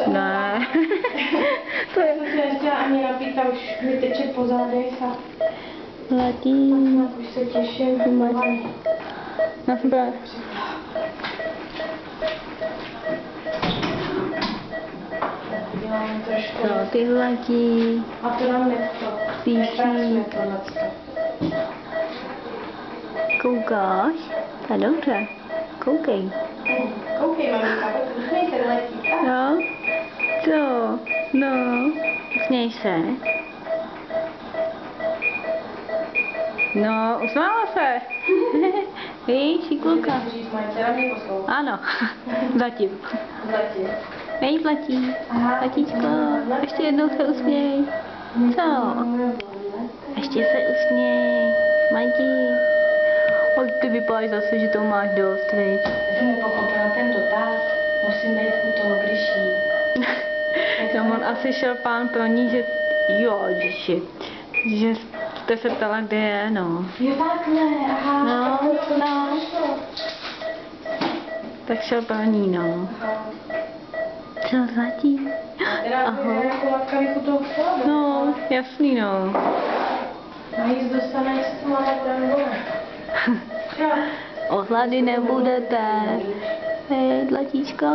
Ne. To je... Já jsem se nechtěla ani napít a už mi teče po zádech a... Letí. Tak už se těším. Na sebe. Děláme trošku. No, ty letí. A to nám nechto. Píší. Nepracuje tohleto. Koukáš? To je dobře. Koukej. Koukej, maminka, usměj se, letí. Tak. No. Co? No. Usměj se. No, usmála se. Víš, šikulka. Moje dcera mě poslouchá. Ano. Zatím. Zatím. Víš, letí. Letíčko. Ještě jednou se usměj. Co? Ještě se usměj. Majdi. Oj, ty vypadáš zase, že to máš dost, viď? Jsem nepochopila ten dotaz. Musím být u toho, když jí. No, on asi šel pán pro ní, že jo, že jste se ptala, kde je, no. Jo, takhle, aha. No. Tak šel pro ní, no. Aha. Co zatím? Ahoj. Jako matka bych u toho chtěla být. No, jasný, no. A jíst dostane, jestli to máme bude nebo ne. Jo. Ohlady nebudete. Hej, dlatíčko.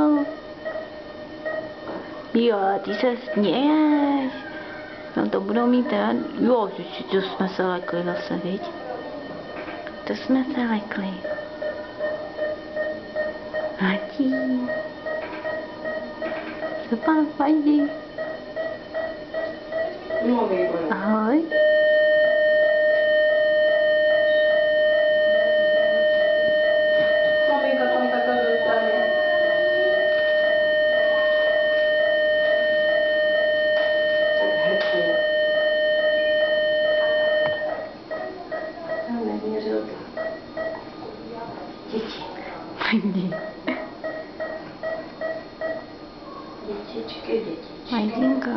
Jo, ty se směješ. No to budou mít teda... Jo, to jsme se lekli zase, viď? To jsme se lekli. Hatí. Co pan Fajdi? No, výborně. Ahoj. Maminka tam takhle dostane. Tak hezky. Tam neměřil tlak. Děti. Fajdi. Dětičky. Majdinka.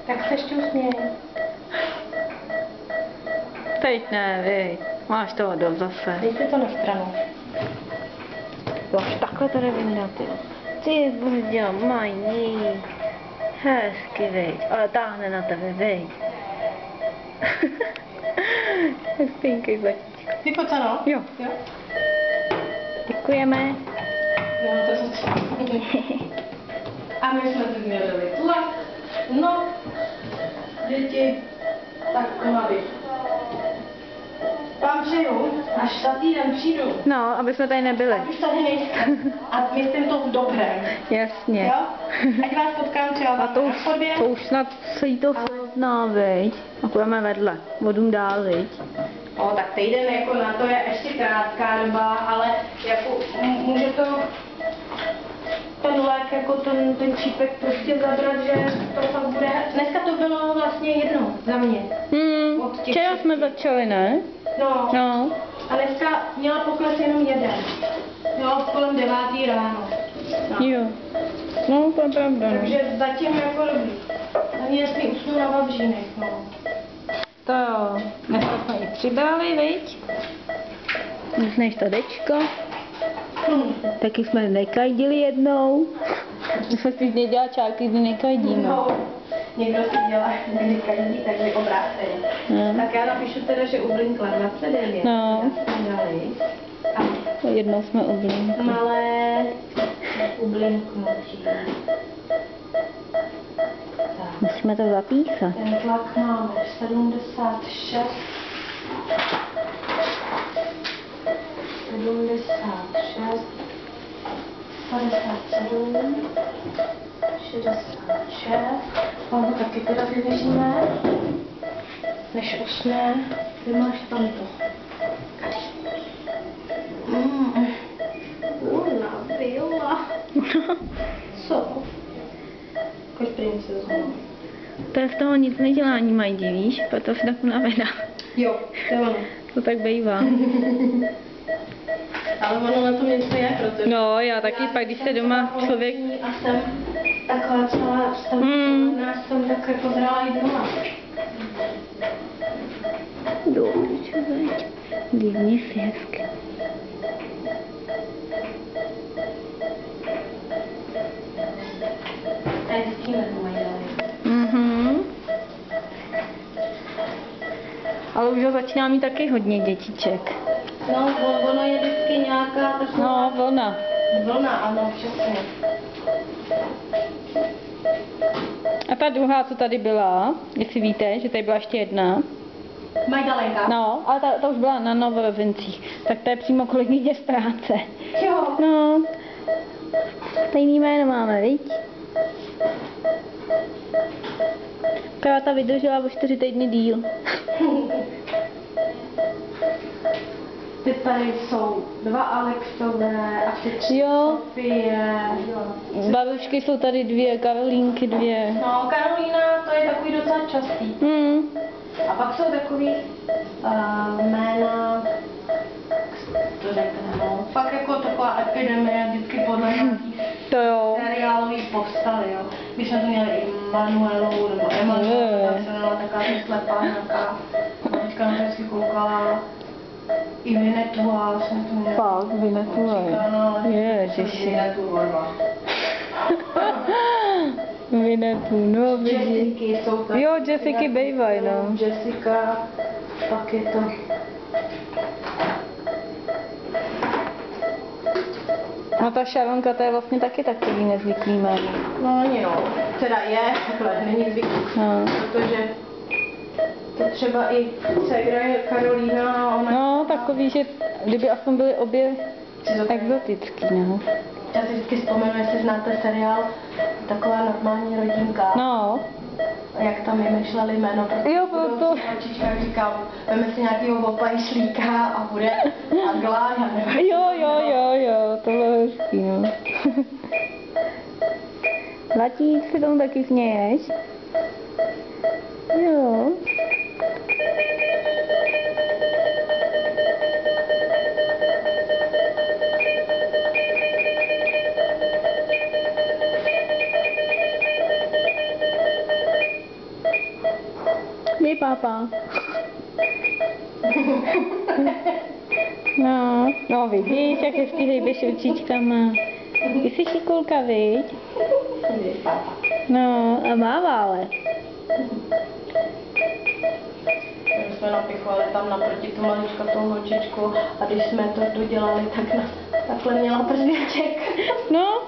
Tak se ještě usměj. Teď ne, viď? Máš toho dost zase. Dej si to na stranu. Až takhle to nevyndat, jo. Ty brďo, Majdi. Hezky, viď? Ale táhne na tebe, viď? Hezkýnkej zlatíčko. Ty pojď, ano? Jo. Děkujeme. No, to začne. A my jsme si změřili tlak. No, děti, tak to má být. Vám přeju, až za týden přijdu. No, aby jsme tady nebyli. Ať už tady nejste. A myslím to v dobrém. Jasně. Jo? Ať vás potkám třeba A to na už, chodbě. to už snad se jí to zná, viď? A půjdeme vedle. Vodům dál, viď? O, tak týden jako na to je ještě krátká doba, ale jako může to ten lék, jako ten čípek prostě zabrat, že to fakt bude. Dneska to bylo vlastně jedno za mě. Od těch Včera šesti. jsme začali, ne? No. No. A dneska měla pokles jenom jeden. Jo, kolem 9 ráno. No. Jo. No, to je pravda, no. Takže zatím jako dobrý. Ani nesmí usnout na vavřínech, no. To jo. Dneska jsme ji přibrali, viď? Než to dečko. Taky jsme nekajdili jednou. My jsme si nedělali čárky, kdy nekajdíme. No, někdo si dělá nekajdí, takže obráceně. Tak já napíšu teda, že ublinkla 29. No. Dali. A Jednou jsme ublinkli. malé ublinknutí. Tak. Musíme to zapísat. Ten tlak máme 76. 76. 57. 66. Máme taky teda vyvěříme. Než usne, ty máš tam to. Unavila. Co? Kož princezu. To je z toho nic nedělání mají, víš? Proto se tak unavená. Jo, to je ono. To tak bývá. Ale ono na tom něco je, protože... No, já taky pak, když se doma člověk... A jsem taková celá stavená, jsem tak jako zrala i doma. Dobře, veď. Divně si hezky. Tady zjistíme, co mají dali. Ale už ho začíná mít taky hodně dětiček. No, ono je vždycky nějaká taková No, vlna. vlna, ano, přesně. A ta druhá, co tady byla, jestli víte, že tady byla ještě jedna. Majdalenka. No, ale ta už byla na Novorovincích. Tak to je přímo kolegyně z práce. Jo. No, stejný jméno máme, viď? Akorát ta vydržela o 4 týdny díl. Ty tady jsou 2 Alexové a ty 3 Jo. Sofie. Babičky jsou tady 2, Karolínky 2. No, Karolína, to je takový docela častý. A pak jsou takový jména, to řekne, no. Pak jako taková epidemie, vždycky podle nějakých To jo. seriálových postavy, jo. Když jsme tu měli i Manuelu, nebo Emanuelu, tak se měla taková slepá nějaká, teďka na to vždycky koukala. I Vinetua jsme tu měli. Fakt, Vinetua. Ježiši. Vinetua. Vinetu, no vidíš. Jessiky jsou tady. Jo, Jessiky bejvaj, no. Jessica, pak je to... No ta Šaronka, to je vlastně taky takový nezvyklý jméno. No, jo, teda je, takhle, není zvyklý. No. Protože to třeba i ségra je Karolína, ona... No, takový, že kdyby aspoň byly obě exotický, no. Já si vždycky vzpomenu, jestli znáte seriál Taková normální rodinka. No. Jak tam vymýšleli jméno. Jo, proto. Holčička říkal, veme si nějakýho opajšlíka a bude Agla, já nevím. Jo, to bylo hezký, no. Latík, se tomu taky směješ? Jo. Dej pápa. No vidíš, jak hezky hejbeš ručičkama. Ty jsi šikulka, viď? No, a mává ale. My jsme napichovali tam naproti tu maličkatou holčičku a když jsme to dodělali, tak takhle měla prděček. No.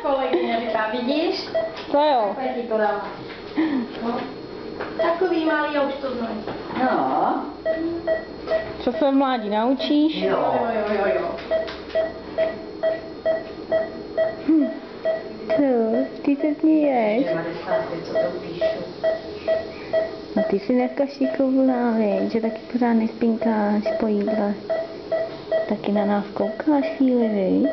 Kolegyně říká, vidíš? To jo. Takhle ti to dám. No. Takový malý, já už to znám. No, Co se v mládí naučíš? Jo. Co? Ty se směješ? 95, co to píšu. No ty jsi dneska šikovná, viď? Že taky pořád nespinkáš po jídle. Taky na nás koukáš chvíli, viď?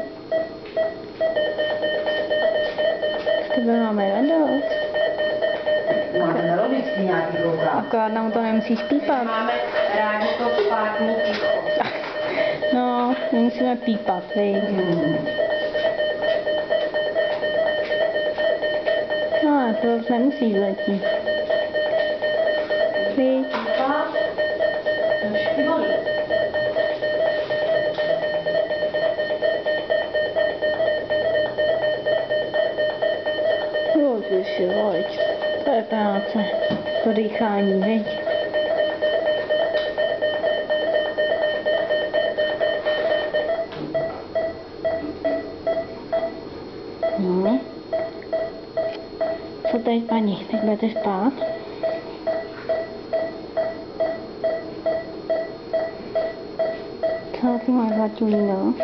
S tebe máme radost. Máte melodický nějaký koukám. Akorát nám to nemusíš pípat. Máme rádi to spátní ticho. No, nemusíme pípat, viď? No, to už nemusíš letít. Viď? Pípa, trošku bolí. Ježiši, viď? To je práce. To dýchání, viď? No. Co teď, paní? Teď budete spát? Co ty máš, Zlatulíno?